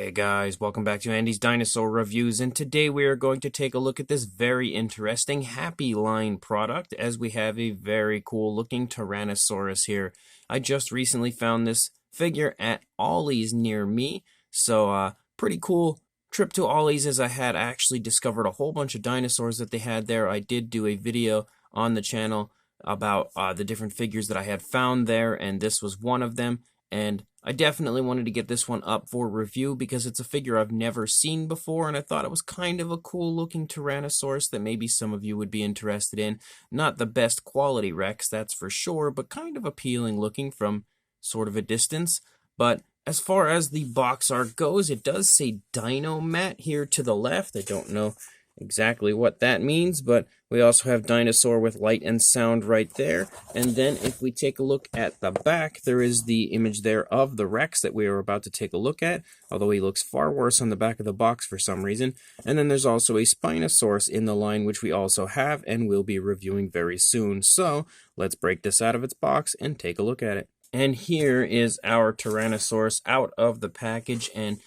Hey guys, welcome back to Andy's Dinosaur Reviews, and today we are going to take a look at this very interesting Happy Line product, as we have a very cool looking Tyrannosaurus here. I just recently found this figure at Ollie's near me, so pretty cool trip to Ollie's, as I had actually discovered a whole bunch of dinosaurs that they had there. I did do a video on the channel about the different figures that I had found there, and this was one of them. And I definitely wanted to get this one up for review because it's a figure I've never seen before, and I thought it was kind of a cool looking Tyrannosaurus that maybe some of you would be interested in. Not the best quality Rex, that's for sure, but kind of appealing looking from sort of a distance. But as far as the box art goes, it does say Dino Mat here to the left. I don't know exactly what that means, but we also have Dinosaur with light and sound right there. And then if we take a look at the back, there is the image there of the Rex that we are about to take a look at, although he looks far worse on the back of the box for some reason. And then there's also a Spinosaurus in the line, which we also have and will be reviewing very soon. So let's break this out of its box and take a look at it. And here is our Tyrannosaurus out of the package, and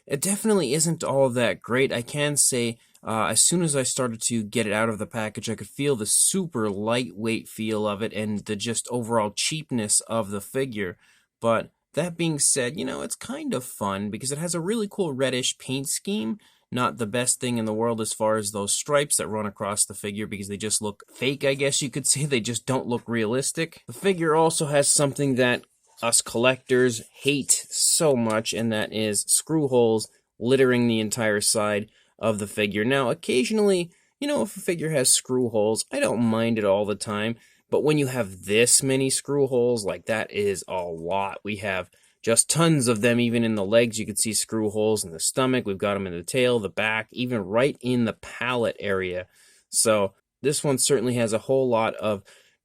it definitely isn't all that great. I can say as soon as I started to get it out of the package, I could feel the super lightweight feel of it and the just overall cheapness of the figure. But that being said, you know, it's kind of fun because it has a really cool reddish paint scheme. Not the best thing in the world as far as those stripes that run across the figure because they just look fake, I guess you could say. They just don't look realistic. The figure also has something that us collectors hate so much, and that is screw holes littering the entire side of the figure. Now, occasionally, you know, if a figure has screw holes, I don't mind it all the time, but when you have this many screw holes, like that is a lot. We have just tons of them. Even in the legs, you can see screw holes. In the stomach, we've got them in the tail, the back, even right in the palate area. So this one certainly has a whole lot of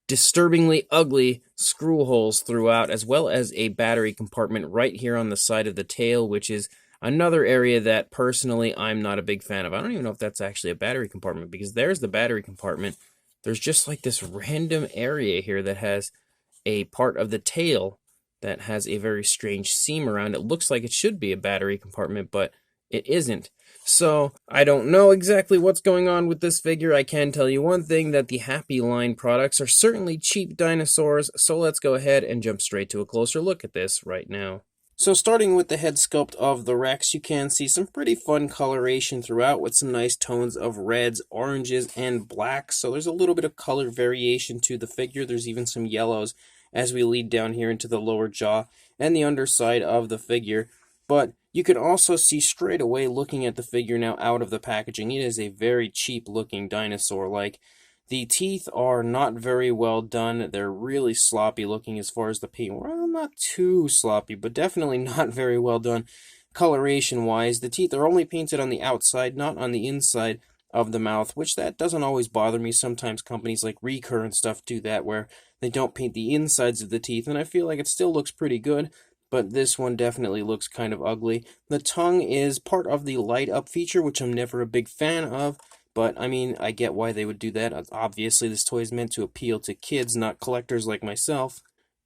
disturbingly ugly screw holes throughout, as well as a battery compartment right here on the side of the tail, which is another area that personally I'm not a big fan of. I don't even know if that's actually a battery compartment, because there's the battery compartment. There's just like this random area here that has a part of the tail that has a very strange seam around it. Looks like it should be a battery compartment, but it isn't. So I don't know exactly what's going on with this figure. I can tell you one thing, that the Happy Line products are certainly cheap dinosaurs, so let's go ahead and jump straight to a closer look at this right now. So starting with the head sculpt of the Rex, you can see some pretty fun coloration throughout with some nice tones of reds, oranges, and blacks. So there's a little bit of color variation to the figure. There's even some yellows as we lead down here into the lower jaw and the underside of the figure. But you can also see straight away, looking at the figure now out of the packaging, it is a very cheap looking dinosaur. Like, the teeth are not very well done. They're really sloppy looking as far as the paint. Well, not too sloppy, but definitely not very well done coloration wise. The teeth are only painted on the outside, not on the inside of the mouth, which that doesn't always bother me. Sometimes companies like Recur and stuff do that, where they don't paint the insides of the teeth, and I feel like it still looks pretty good, but this one definitely looks kind of ugly. The tongue is part of the light up feature, which I'm never a big fan of, but I mean, I get why they would do that. Obviously, this toy is meant to appeal to kids, not collectors like myself.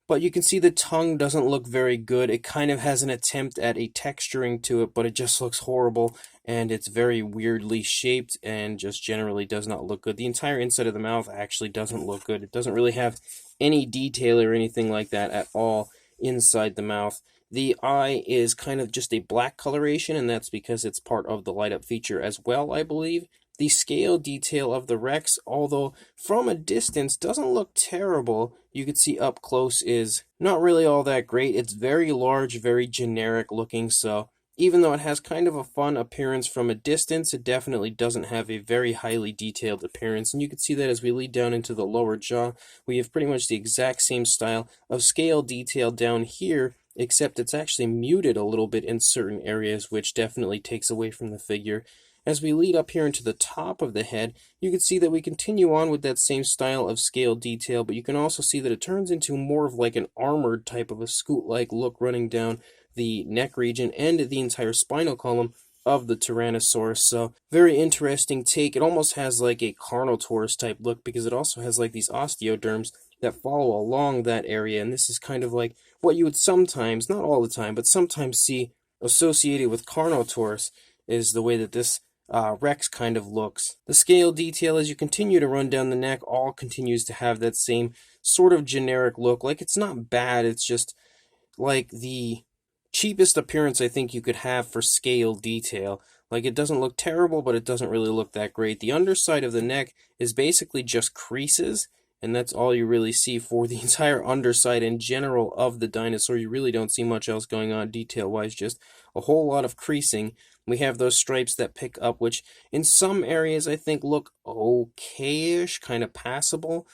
But you can see the tongue doesn't look very good. It kind of has an attempt at a texturing to it, but it just looks horrible, and it's very weirdly shaped and just generally does not look good. The entire inside of the mouth actually doesn't look good. It doesn't really have any detail or anything like that at all inside the mouth. The eye is kind of just a black coloration, and that's because it's part of the light up feature as well, I believe. The scale detail of the Rex, although from a distance doesn't look terrible, you can see up close is not really all that great. It's very large, very generic looking, so even though it has kind of a fun appearance from a distance, it definitely doesn't have a very highly detailed appearance. And you can see that as we lead down into the lower jaw, we have pretty much the exact same style of scale detail down here, except it's actually muted a little bit in certain areas, which definitely takes away from the figure. As we lead up here into the top of the head, you can see that we continue on with that same style of scale detail, but you can also see that it turns into more of like an armored type of a scoot-like look running down the neck region and the entire spinal column of the Tyrannosaurus. So very interesting take. It almost has like a Carnotaurus type look because it also has like these osteoderms that follow along that area, and this is kind of like what you would sometimes, not all the time, but sometimes see associated with Carnotaurus is the way that this Rex kind of looks. The scale detail, as you continue to run down the neck, all continues to have that same sort of generic look. Like, it's not bad, it's just like the cheapest appearance I think you could have for scale detail. Like, it doesn't look terrible, but it doesn't really look that great. The underside of the neck is basically just creases, and that's all you really see for the entire underside in general of the dinosaur. You really don't see much else going on detail-wise, just a whole lot of creasing. We have those stripes that pick up, which in some areas I think look okay-ish, kind of passable,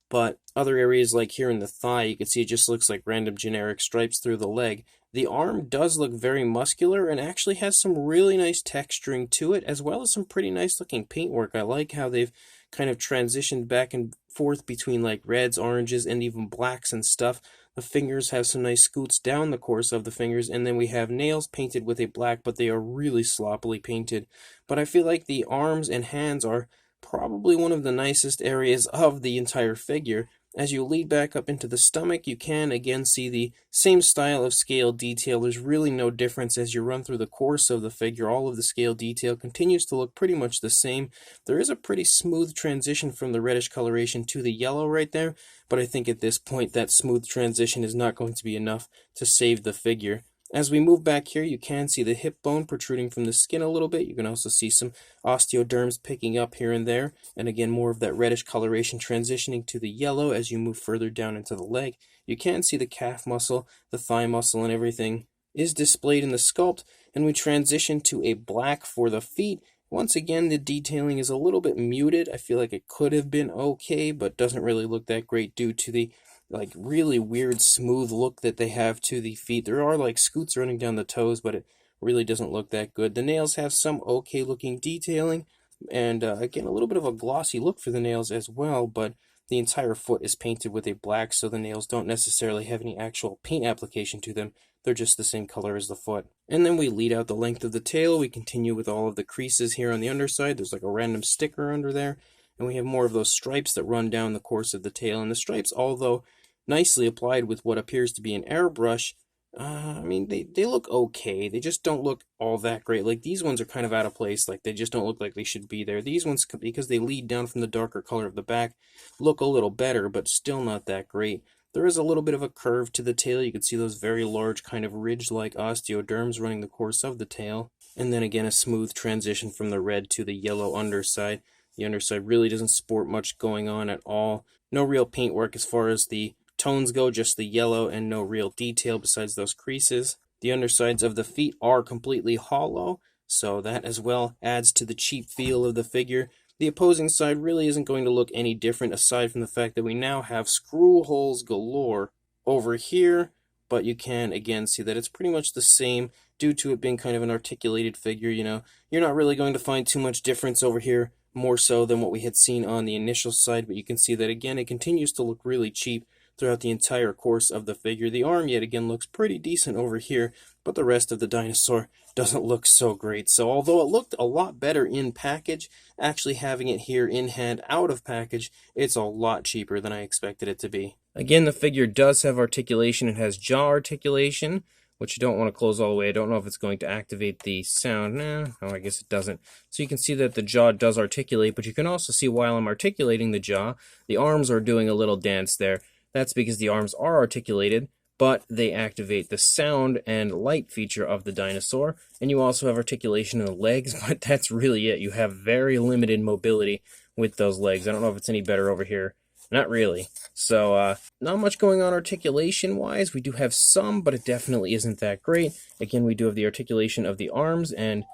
but other areas like here in the thigh, you can see it just looks like random generic stripes through the leg. The arm does look very muscular and actually has some really nice texturing to it, as well as some pretty nice looking paintwork. I like how they've kind of transitioned back and forth between like reds, oranges, and even blacks and stuff. The fingers have some nice scoots down the course of the fingers, and then we have nails painted with a black, but they are really sloppily painted. But I feel like the arms and hands are probably one of the nicest areas of the entire figure. As you lead back up into the stomach, you can again see the same style of scale detail. There's really no difference as you run through the course of the figure. All of the scale detail continues to look pretty much the same. There is a pretty smooth transition from the reddish coloration to the yellow right there, but I think at this point that smooth transition is not going to be enough to save the figure. As we move back here, you can see the hip bone protruding from the skin a little bit. You can also see some osteoderms picking up here and there. And again, more of that reddish coloration transitioning to the yellow as you move further down into the leg. You can see the calf muscle, the thigh muscle, and everything is displayed in the sculpt. And we transition to a black for the feet. Once again, the detailing is a little bit muted. I feel like it could have been okay, but doesn't really look that great due to the like really weird smooth look that they have to the feet. There are like scoots running down the toes, but it really doesn't look that good. The nails have some okay looking detailing, and again a little bit of a glossy look for the nails as well, but the entire foot is painted with a black, so the nails don't necessarily have any actual paint application to them. They're just the same color as the foot. And then we lead out the length of the tail. We continue with all of the creases here on the underside. There's like a random sticker under there, and we have more of those stripes that run down the course of the tail. And the stripes, although nicely applied with what appears to be an airbrush, I mean, they look okay. They just don't look all that great. Like, these ones are kind of out of place. Like, they just don't look like they should be there. These ones, because they lead down from the darker color of the back, look a little better, but still not that great. There is a little bit of a curve to the tail. You can see those very large kind of ridge-like osteoderms running the course of the tail. And then again, a smooth transition from the red to the yellow underside. The underside really doesn't sport much going on at all. No real paintwork as far as the tones go, just the yellow and no real detail besides those creases. The undersides of the feet are completely hollow, so that as well adds to the cheap feel of the figure. The opposing side really isn't going to look any different aside from the fact that we now have screw holes galore over here, but you can again see that it's pretty much the same due to it being kind of an articulated figure. You know, you're not really going to find too much difference over here, more so than what we had seen on the initial side, but you can see that again it continues to look really cheap throughout the entire course of the figure. The arm yet again looks pretty decent over here, but the rest of the dinosaur doesn't look so great. So although it looked a lot better in package, actually having it here in hand out of package, it's a lot cheaper than I expected it to be. Again, the figure does have articulation. It has jaw articulation, which you don't want to close all the way. I don't know if it's going to activate the sound. No, I guess it doesn't. So you can see that the jaw does articulate, but you can also see while I'm articulating the jaw, the arms are doing a little dance there. That's because the arms are articulated, but they activate the sound and light feature of the dinosaur. And you also have articulation in the legs, but that's really it. You have very limited mobility with those legs. I don't know if it's any better over here. Not really. So, not much going on articulation-wise. We do have some, but it definitely isn't that great. Again, we do have the articulation of the arms, and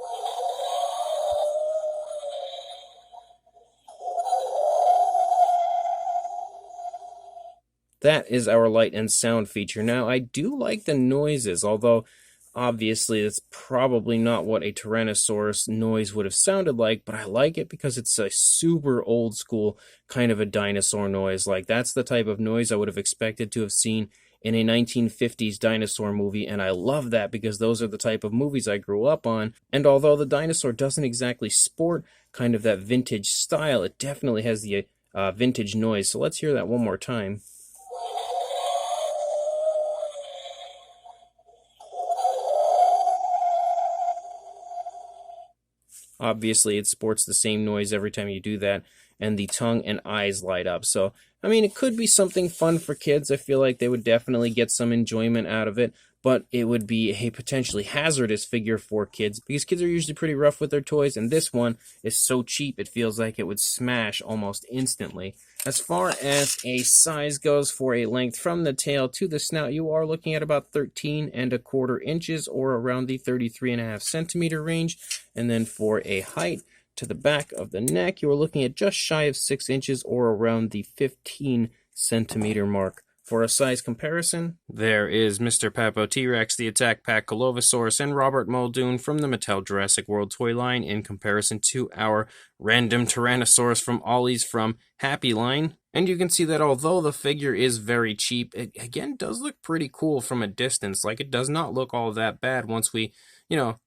that is our light and sound feature. Now, I do like the noises, although obviously that's probably not what a Tyrannosaurus noise would have sounded like, but I like it because it's a super old school kind of a dinosaur noise. Like, that's the type of noise I would have expected to have seen in a 1950s dinosaur movie, and I love that because those are the type of movies I grew up on. And although the dinosaur doesn't exactly sport kind of that vintage style, it definitely has the vintage noise. So let's hear that one more time. Obviously, it sports the same noise every time you do that, and the tongue and eyes light up. So, I mean, it could be something fun for kids. I feel like they would definitely get some enjoyment out of it, but it would be a potentially hazardous figure for kids because kids are usually pretty rough with their toys, and this one is so cheap it feels like it would smash almost instantly. As far as a size goes for a length from the tail to the snout, you are looking at about 13¼ inches or around the 33.5 centimeter range. And then for a height to the back of the neck, you are looking at just shy of 6 inches or around the 15 centimeter mark. For a size comparison, there is Mr. Papo T-Rex, the Attack Pack Colovosaurus, and Robert Muldoon from the Mattel Jurassic World toy line in comparison to our random Tyrannosaurus from Ollie's from Happy Line. And you can see that although the figure is very cheap, it again does look pretty cool from a distance. Like, it does not look all that bad once we,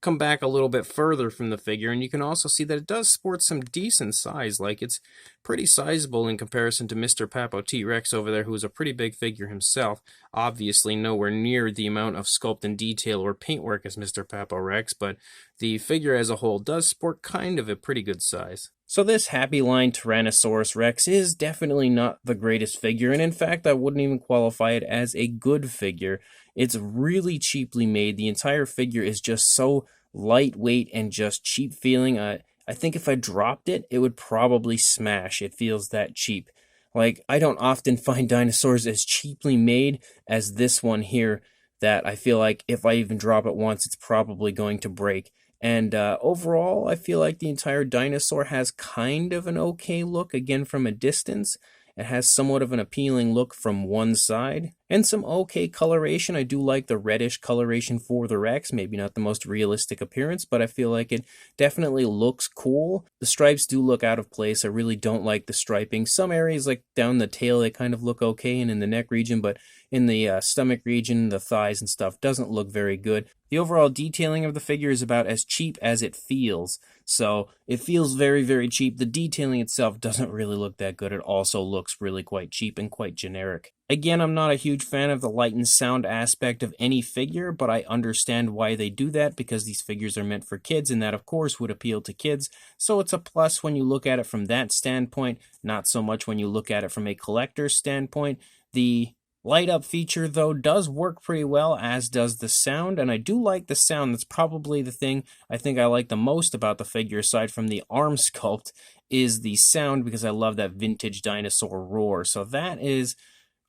come back a little bit further from the figure. And you can also see that it does sport some decent size. Like, it's pretty sizable in comparison to Mr. Papo T-Rex over there, who's a pretty big figure himself. Obviously nowhere near the amount of sculpt and detail or paintwork as Mr. Papo Rex, but the figure as a whole does sport kind of a pretty good size. So this Happy Line Tyrannosaurus Rex is definitely not the greatest figure, and in fact I wouldn't even qualify it as a good figure. It's really cheaply made. The entire figure is just so lightweight and just cheap feeling. I think if I dropped it, it would probably smash. It feels that cheap. Like, I don't often find dinosaurs as cheaply made as this one here, that I feel like if I even drop it once, it's probably going to break. And overall, I feel like the entire dinosaur has kind of an okay look, again from a distance. It has somewhat of an appealing look from one side, and some okay coloration. I do like the reddish coloration for the Rex, maybe not the most realistic appearance, but I feel like it definitely looks cool. The stripes do look out of place. I really don't like the striping. Some areas, like down the tail, they kind of look okay, and in the neck region, but in the stomach region, the thighs and stuff, doesn't look very good. The overall detailing of the figure is about as cheap as it feels. So it feels very, very cheap. The detailing itself doesn't really look that good. It also looks really quite cheap and quite generic. Again, I'm not a huge fan of the light and sound aspect of any figure, but I understand why they do that, because these figures are meant for kids, and that of course would appeal to kids. So it's a plus when you look at it from that standpoint, not so much when you look at it from a collector's standpoint. The light up feature, though, does work pretty well, as does the sound, and I do like the sound. That's probably the thing I think I like the most about the figure, aside from the arm sculpt, is the sound, because I love that vintage dinosaur roar. So that is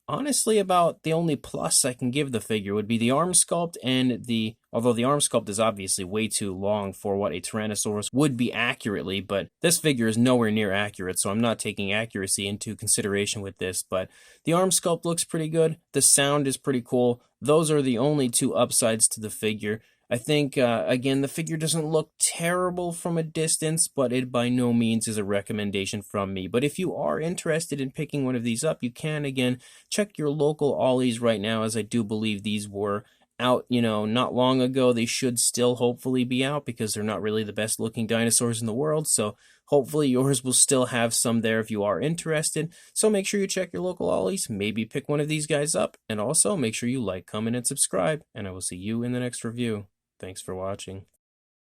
honestly about the only plus I can give the figure, would be the arm sculpt, and although the arm sculpt is obviously way too long for what a Tyrannosaurus would be accurately, but this figure is nowhere near accurate, so I'm not taking accuracy into consideration with this. But the arm sculpt looks pretty good. The sound is pretty cool. Those are the only two upsides to the figure. I think, again, the figure doesn't look terrible from a distance, but it by no means is a recommendation from me. But if you are interested in picking one of these up, you can, again, check your local Ollies right now, as I do believe these were out, not long ago. They should still hopefully be out, because they're not really the best looking dinosaurs in the world. So hopefully yours will still have some there if you are interested. So make sure you check your local Ollies, maybe pick one of these guys up, and also make sure you like, comment, and subscribe, and I will see you in the next review. Thanks for watching.